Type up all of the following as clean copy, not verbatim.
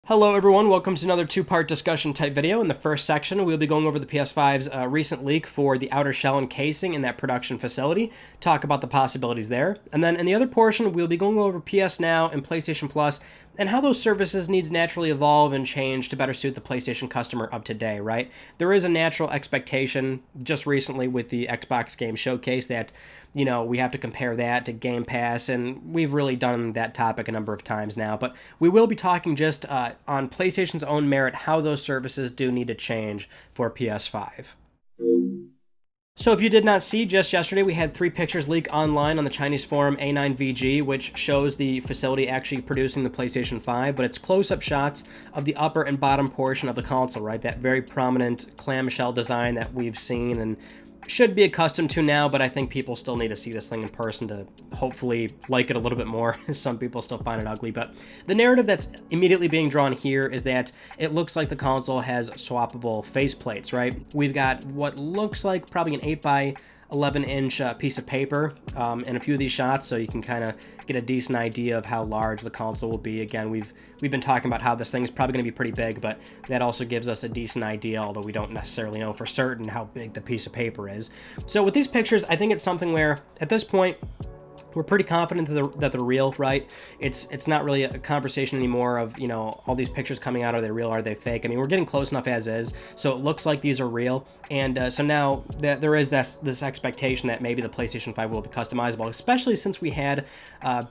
Hello everyone, welcome to another two-part discussion type video. In the first section, we'll be going over the PS5's recent leak for the outer shell and casing in that production facility, talk about the possibilities there. And then in the other portion, we'll be going over PS Now and PlayStation Plus and how those services need to naturally evolve and change to better suit the PlayStation customer of today, right? There is a natural expectation just recently with the Xbox Game Showcase that, we have to compare that to Game Pass, and we've really done that topic a number of times now. But we will be talking just on PlayStation's own merit how those services do need to change for PS5. So if you did not see, just yesterday we had 3 pictures leak online on the Chinese forum A9VG, which shows the facility actually producing the PlayStation 5, but it's close-up shots of the upper and bottom portion of the console, right? That very prominent clamshell design that we've seen and should be accustomed to now, but I think people still need to see this thing in person to hopefully like it a little bit more. Some people still find it ugly, but the narrative that's immediately being drawn here is that it looks like the console has swappable faceplates, right? We've got what looks like probably an 8x11-inch piece of paper in a few of these shots, so you can kind of get a decent idea of how large the console will be. Again, we've been talking about how this thing is probably going to be pretty big, but that also gives us a decent idea, although we don't necessarily know for certain how big the piece of paper is. So with these pictures, I think it's something where, at this point, we're pretty confident that they're real, right? It's not really a conversation anymore of, all these pictures coming out, are they real, are they fake? I mean, we're getting close enough as is, so it looks like these are real. And so now that there is this expectation that maybe the PlayStation 5 will be customizable, especially since we had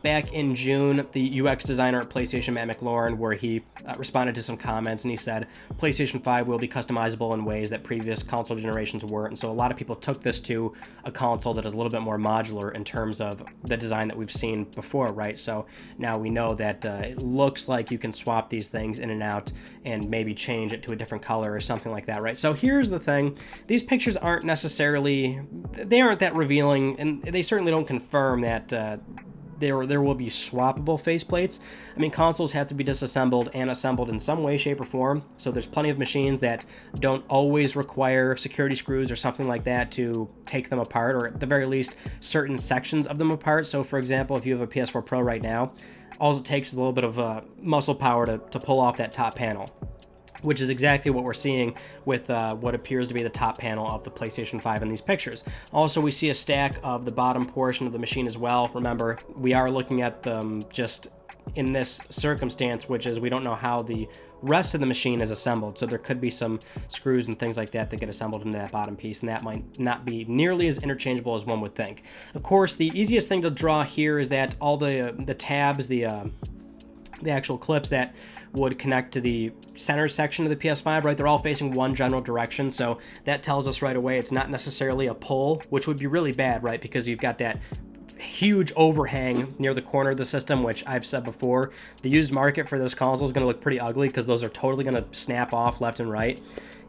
back in June, the UX designer at PlayStation, Matt McLaurin, where he responded to some comments and he said, PlayStation 5 will be customizable in ways that previous console generations weren't. And so a lot of people took this to a console that is a little bit more modular in terms of the design that we've seen before, right? So now we know that it looks like you can swap these things in and out and maybe change it to a different color or something like that, right? So here's the thing. These pictures aren't that revealing, and they certainly don't confirm that there will be swappable faceplates. I mean, consoles have to be disassembled and assembled in some way, shape, or form, so there's plenty of machines that don't always require security screws or something like that to take them apart, or at the very least, certain sections of them apart. So, for example, if you have a PS4 Pro right now, all it takes is a little bit of muscle power to pull off that top panel, which is exactly what we're seeing with what appears to be the top panel of the PlayStation 5 in these pictures. Also, we see a stack of the bottom portion of the machine as well. Remember, we are looking at them just in this circumstance, which is we don't know how the rest of the machine is assembled, so there could be some screws and things like that that get assembled into that bottom piece, and that might not be nearly as interchangeable as one would think. Of course, the easiest thing to draw here is that all the tabs, the actual clips that would connect to the center section of the PS5, right? They're all facing one general direction, so that tells us right away it's not necessarily a pull, which would be really bad, right? Because you've got that huge overhang near the corner of the system, which I've said before, the used market for this console is going to look pretty ugly because those are totally going to snap off left and right.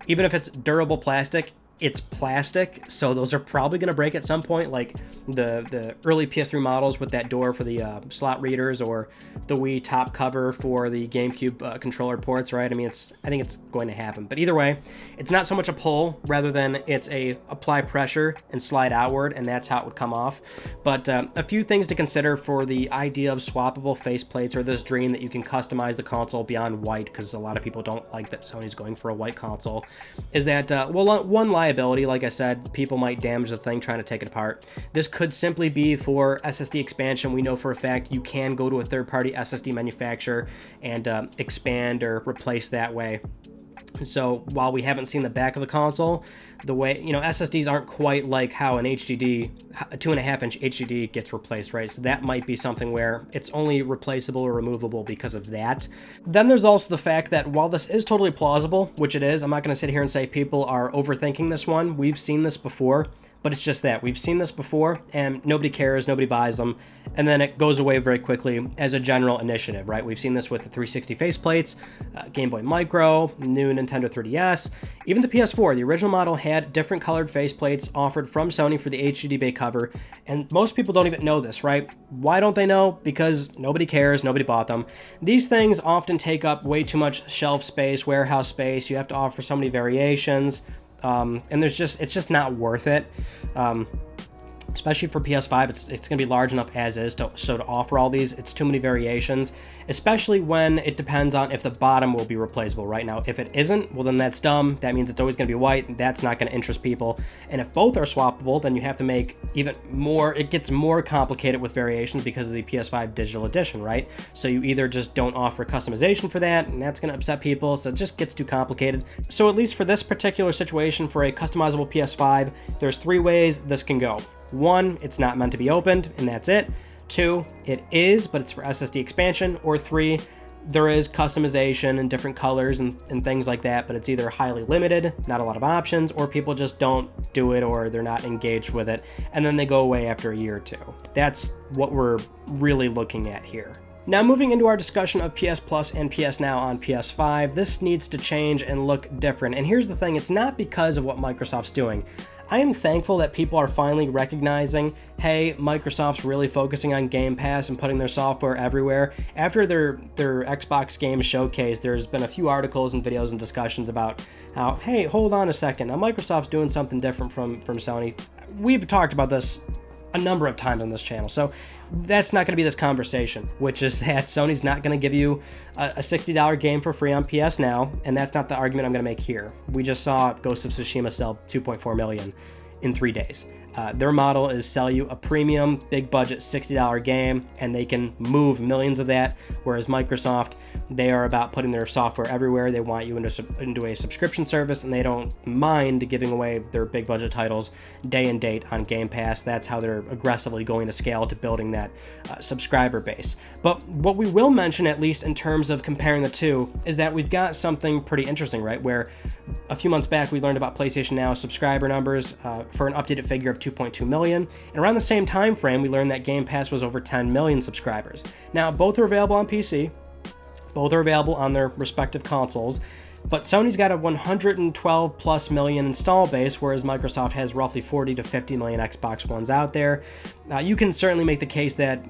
Even if it's durable plastic, it's plastic, so those are probably going to break at some point, like the early PS3 models with that door for the slot readers, or the Wii top cover for the GameCube controller ports, right? I mean, I think it's going to happen. But either way, it's not so much a pull, rather than it's a apply pressure and slide outward, and that's how it would come off. But a few things to consider for the idea of swappable faceplates, or this dream that you can customize the console beyond white, because a lot of people don't like that Sony's going for a white console, is that, one liability, like I said, people might damage the thing trying to take it apart. This could simply be for SSD expansion. We know for a fact you can go to a third-party SSD manufacturer and expand or replace that way. So while we haven't seen the back of the console, the way, SSDs aren't quite like how an HDD, a 2.5-inch HDD gets replaced, right? So that might be something where it's only replaceable or removable because of that. Then there's also the fact that while this is totally plausible, which it is, I'm not going to sit here and say people are overthinking this one. We've seen this before. But it's just that we've seen this before, and nobody cares, nobody buys them, and then it goes away very quickly as a general initiative, right? We've seen this with the 360 faceplates, Game Boy Micro, new Nintendo 3DS, even the PS4. The original model had different colored faceplates offered from Sony for the HDD bay cover, and most people don't even know this, right? Why don't they know? Because nobody cares, nobody bought them. These things often take up way too much shelf space, warehouse space. You have to offer so many variations. And it's just not worth it. especially for PS5, it's going to be large enough as is, so to offer all these, it's too many variations, especially when it depends on if the bottom will be replaceable. Right now, if it isn't, well, then that's dumb. That means it's always going to be white, and that's not going to interest people. And if both are swappable, then you have to make even more, it gets more complicated with variations because of the PS5 digital edition, right? So you either just don't offer customization for that, and that's going to upset people, so it just gets too complicated. So at least for this particular situation, for a customizable PS5, there's 3 ways this can go. 1, it's not meant to be opened, and that's it. 2, it is, but it's for SSD expansion. Or 3, there is customization and different colors and things like that, but it's either highly limited, not a lot of options, or people just don't do it or they're not engaged with it, and then they go away after a year or 2. That's what we're really looking at here. Now, moving into our discussion of PS Plus and PS Now on PS5, this needs to change and look different. And here's the thing, it's not because of what Microsoft's doing. I am thankful that people are finally recognizing, hey, Microsoft's really focusing on Game Pass and putting their software everywhere. After their Xbox Game Showcase, there's been a few articles and videos and discussions about how, hey, hold on a second, now Microsoft's doing something different from Sony. We've talked about this a number of times on this channel, so that's not going to be this conversation, which is that Sony's not going to give you a $60 game for free on PS Now, and that's not the argument I'm going to make here. We just saw Ghost of Tsushima sell 2.4 million in 3 days. Their model is sell you a premium, big budget $60 game, and they can move millions of that, whereas Microsoft, they are about putting their software everywhere. They want you into a subscription service, and they don't mind giving away their big budget titles day and date on Game Pass. That's how they're aggressively going to scale to building that subscriber base. But what we will mention, at least in terms of comparing the two, is that we've got something pretty interesting, right? Where a few months back we learned about PlayStation Now subscriber numbers for an updated figure of 2.2 million, and around the same time frame we learned that Game Pass was over 10 million subscribers. Now, both are available on PC, both are available on their respective consoles, but Sony's got a 112 plus million install base, whereas Microsoft has roughly 40 to 50 million Xbox Ones out there. You can certainly make the case that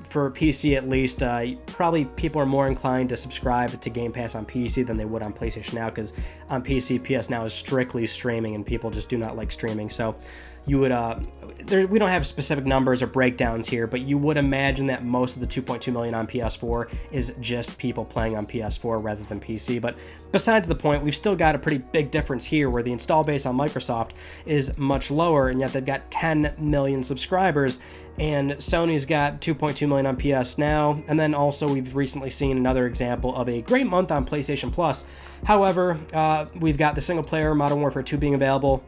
for PC at least, probably people are more inclined to subscribe to Game Pass on PC than they would on PlayStation Now, because on PC, PS Now is strictly streaming, and people just do not like streaming. So you would, we don't have specific numbers or breakdowns here, but you would imagine that most of the 2.2 million on PS4 is just people playing on PS4 rather than PC. But besides the point, we've still got a pretty big difference here, where the install base on Microsoft is much lower, and yet they've got 10 million subscribers, and Sony's got 2.2 million on PS Now. And then also we've recently seen another example of a great month on PlayStation Plus. However, we've got the single player Modern Warfare 2 being available.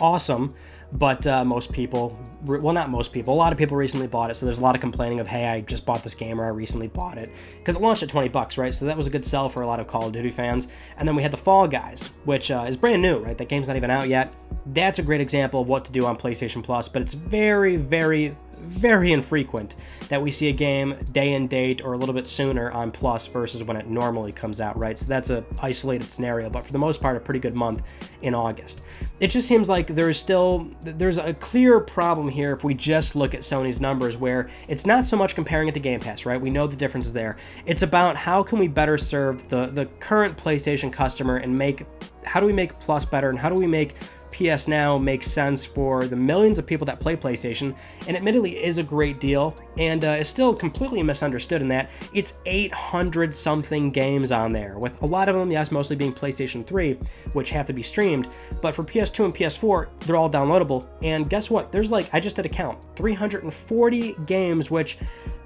Awesome. But most people, well, not most people, a lot of people recently bought it, so there's a lot of complaining of, hey, I just bought this game, or I recently bought it, because it launched at $20, right? So that was a good sell for a lot of Call of Duty fans. And then we had the Fall Guys, which is brand new, right? That game's not even out yet. That's a great example of what to do on PlayStation Plus, but it's very, very, very infrequent that we see a game day and date or a little bit sooner on Plus versus when it normally comes out, right? So that's a isolated scenario, but for the most part, a pretty good month in August. It just seems like there's a clear problem here if we just look at Sony's numbers, where it's not so much comparing it to Game Pass, right? We know the difference is there. It's about how can we better serve the current PlayStation customer, and how do we make Plus better, and how do we make PS Now makes sense for the millions of people that play PlayStation, and admittedly is a great deal, and is still completely misunderstood in that it's 800 something games on there, with a lot of them, yes, mostly being PlayStation 3, which have to be streamed, but for PS2 and PS4, they're all downloadable. And guess what? There's, like, I just did a count, 340 games, which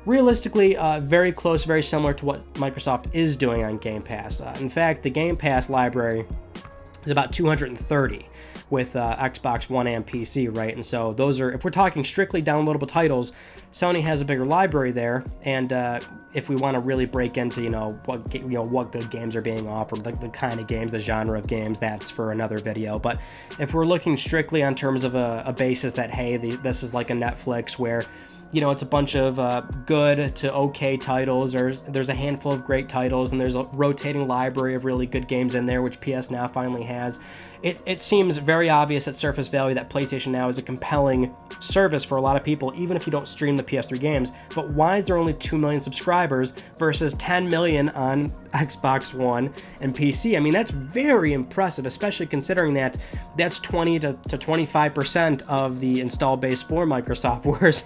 realistically, very close, very similar to what Microsoft is doing on Game Pass. In fact, the Game Pass library is about 230 with Xbox One and PC, right? And so those are, if we're talking strictly downloadable titles, Sony has a bigger library there. And if we want to really break into, what good games are being offered, like the kind of games, the genre of games, that's for another video. But if we're looking strictly on terms of a basis that, hey, this is like a Netflix where, it's a bunch of good to okay titles, or there's a handful of great titles, and there's a rotating library of really good games in there, which PS Now finally has. it seems very obvious at surface value that PlayStation Now is a compelling service for a lot of people, even if you don't stream the PS3 games. But why is there only 2 million subscribers versus 10 million on Xbox One and PC? I mean, that's very impressive, especially considering that that's 20 to 25% of the install base for Microsoft, whereas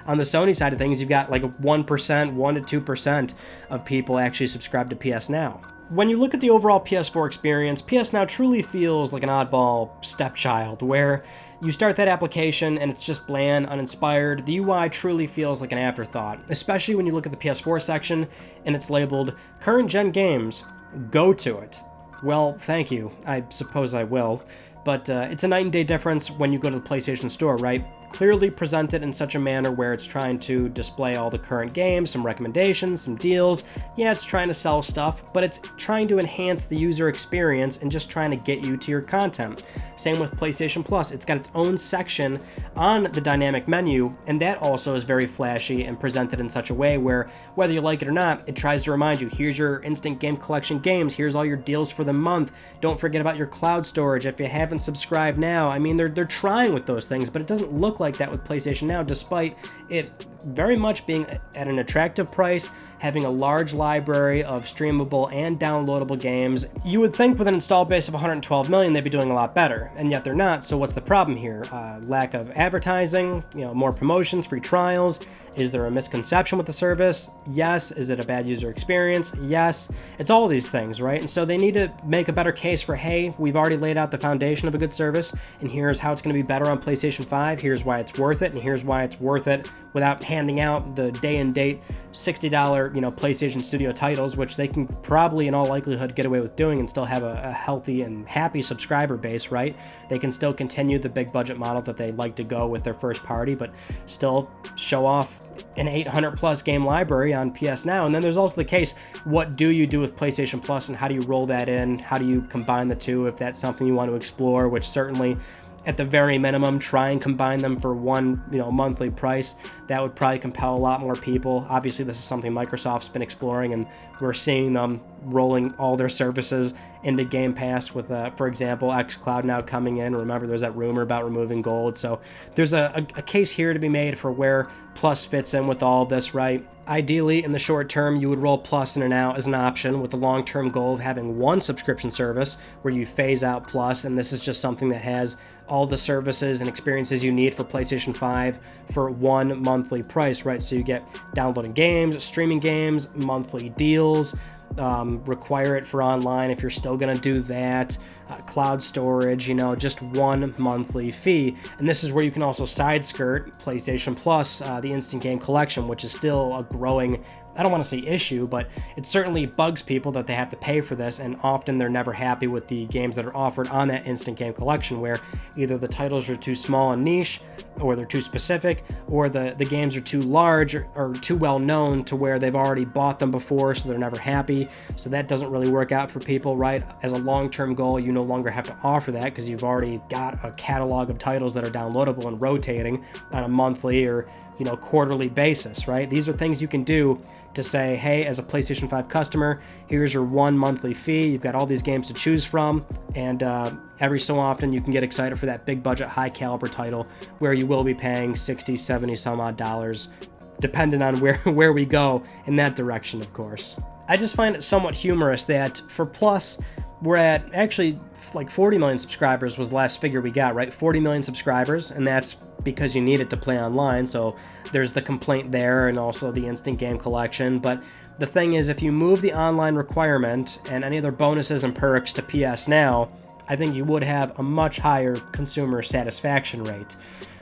on the Sony side of things, you've got like 1%, 1 to 2% of people actually subscribe to PS Now. When you look at the overall PS4 experience, PS Now truly feels like an oddball stepchild, where you start that application and it's just bland, uninspired. The UI truly feels like an afterthought, especially when you look at the PS4 section and it's labeled current gen games, go to it. Well, thank you. I suppose I will. But it's a night and day difference when you go to the PlayStation Store, right? Clearly presented in such a manner where it's trying to display all the current games, some recommendations, some deals. Yeah, it's trying to sell stuff, but it's trying to enhance the user experience and just trying to get you to your content. Same with PlayStation Plus. It's got its own section on the dynamic menu, and that also is very flashy and presented in such a way where, whether you like it or not, it tries to remind you, here's your instant game collection games, here's all your deals for the month, don't forget about your cloud storage if you haven't subscribed now. I mean, they're trying with those things, but it doesn't look like that with PlayStation Now, despite it very much being at an attractive price, having a large library of streamable and downloadable games. You would think with an install base of 112 million, they'd be doing a lot better, and yet they're not. So what's the problem here? Lack of advertising, more promotions, free trials. Is there a misconception with the service? Yes. Is it a bad user experience? Yes. It's all these things, right? And so they need to make a better case for, hey, we've already laid out the foundation of a good service, and here's how it's going to be better on PlayStation 5. Here's why it's worth it, and here's why it's worth it without handing out the day and date $60, PlayStation Studio titles, which they can probably in all likelihood get away with doing and still have a healthy and happy subscriber base, right? They can still continue the big budget model that they like to go with their first party, but still show off an 800 plus game library on PS Now. And then there's also the case, what do you do with PlayStation Plus and how do you roll that in? How do you combine the two if that's something you want to explore, which certainly at the very minimum, try and combine them for one, monthly price. That would probably compel a lot more people. Obviously, this is something Microsoft's been exploring, and we're seeing them rolling all their services into Game Pass with, for example, xCloud now coming in. Remember, there's that rumor about removing gold. So there's a case here to be made for where Plus fits in with all of this, right? Ideally, in the short term, you would roll Plus in and out as an option with the long-term goal of having one subscription service where you phase out Plus, and this is just something that has all the services and experiences you need for PlayStation 5 for one monthly price, right? So you get downloading games, streaming games, monthly deals, require it for online if you're still going to do that, cloud storage, just one monthly fee. And this is where you can also side skirt PlayStation Plus, the Instant Game Collection, which is still a growing, I don't want to say issue, but it certainly bugs people that they have to pay for this, and often they're never happy with the games that are offered on that Instant Game Collection, where either the titles are too small and niche, or they're too specific, or the games are too large or too well known to where they've already bought them before, so they're never happy. So that doesn't really work out for people, right? As a long-term goal, you no longer have to offer that because you've already got a catalog of titles that are downloadable and rotating on a monthly or quarterly basis, right? These are things you can do to say, hey, as a PlayStation 5 customer, here's your one monthly fee. You've got all these games to choose from, and every so often you can get excited for that big budget, high caliber title where you will be paying 60, 70 some odd dollars, depending on where we go in that direction, of course. I just find it somewhat humorous that for Plus, we're at actually like 40 million subscribers was the last figure we got, right? 40 million subscribers, and that's because you need it to play online, so there's the complaint there and also the Instant Game Collection. But the thing is, if you move the online requirement and any other bonuses and perks to PS Now, I think you would have a much higher consumer satisfaction rate,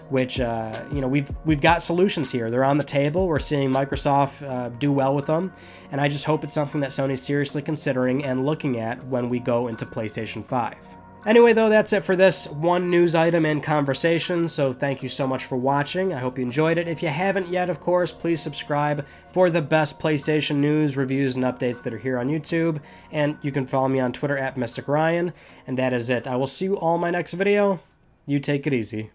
which, we've got solutions here. They're on the table. We're seeing Microsoft do well with them, and I just hope it's something that Sony's seriously considering and looking at when we go into PlayStation 5. Anyway, though, that's it for this one news item and conversation, so thank you so much for watching. I hope you enjoyed it. If you haven't yet, of course, please subscribe for the best PlayStation news, reviews, and updates that are here on YouTube, and you can follow me on Twitter at Mystic Ryan, and that is it. I will see you all in my next video. You take it easy.